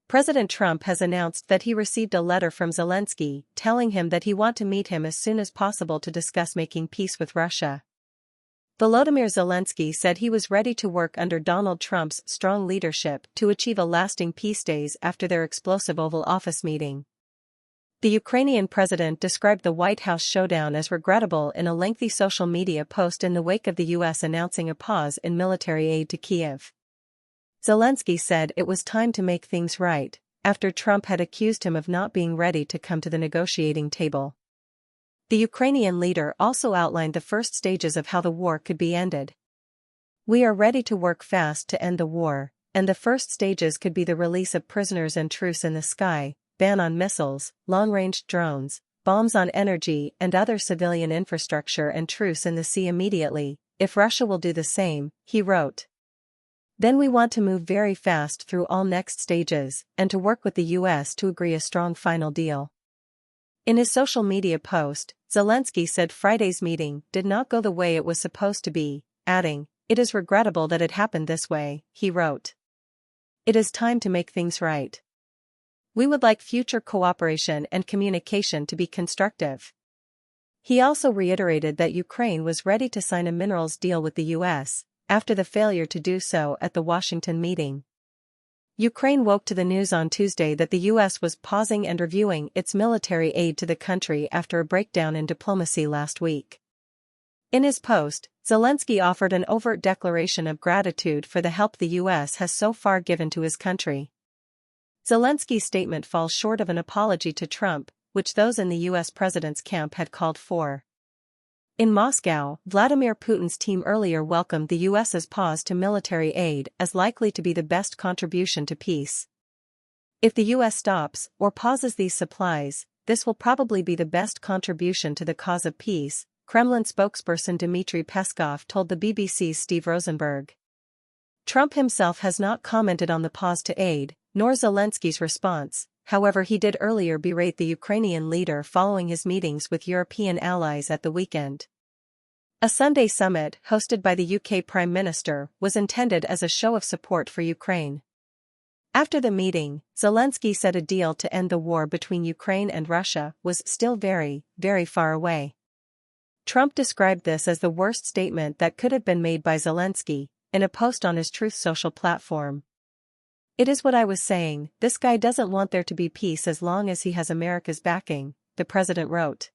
President Trump has announced that he received a letter from Zelensky telling him that he wants to meet him as soon as possible to discuss making peace with Russia. Volodymyr Zelensky said he was ready to work under Donald Trump's strong leadership to achieve a lasting peace days after their explosive Oval Office meeting. The Ukrainian president described the White House showdown as regrettable in a lengthy social media post in the wake of the U.S. announcing a pause in military aid to Kyiv. Zelensky said it was time to make things right, after Trump had accused him of not being ready to come to the negotiating table. The Ukrainian leader also outlined the first stages of how the war could be ended. "We are ready to work fast to end the war, and the first stages could be the release of prisoners and truce in the sky, ban on missiles, long-range drones, bombs on energy and other civilian infrastructure, and truce in the sea immediately, if Russia will do the same," he wrote. "Then we want to move very fast through all next stages, and to work with the U.S. to agree a strong final deal." In his social media post, Zelensky said Friday's meeting did not go the way it was supposed to be, adding, "It is regrettable that it happened this way," he wrote. "It is time to make things right. We would like future cooperation and communication to be constructive." He also reiterated that Ukraine was ready to sign a minerals deal with the U.S., after the failure to do so at the Washington meeting. Ukraine woke to the news on Tuesday that the U.S. was pausing and reviewing its military aid to the country after a breakdown in diplomacy last week. In his post, Zelensky offered an overt declaration of gratitude for the help the U.S. has so far given to his country. Zelensky's statement falls short of an apology to Trump, which those in the U.S. president's camp had called for. In Moscow, Vladimir Putin's team earlier welcomed the U.S.'s pause to military aid as likely to be the best contribution to peace. "If the U.S. stops or pauses these supplies, this will probably be the best contribution to the cause of peace," Kremlin spokesperson Dmitry Peskov told the BBC's Steve Rosenberg. Trump himself has not commented on the pause to aid, nor Zelensky's response. However, he did earlier berate the Ukrainian leader following his meetings with European allies at the weekend. A Sunday summit, hosted by the UK Prime Minister, was intended as a show of support for Ukraine. After the meeting, Zelensky said a deal to end the war between Ukraine and Russia was still very, very far away. Trump described this as the worst statement that could have been made by Zelensky, in a post on his Truth Social platform. "It is what I was saying, this guy doesn't want there to be peace as long as he has America's backing," the president wrote.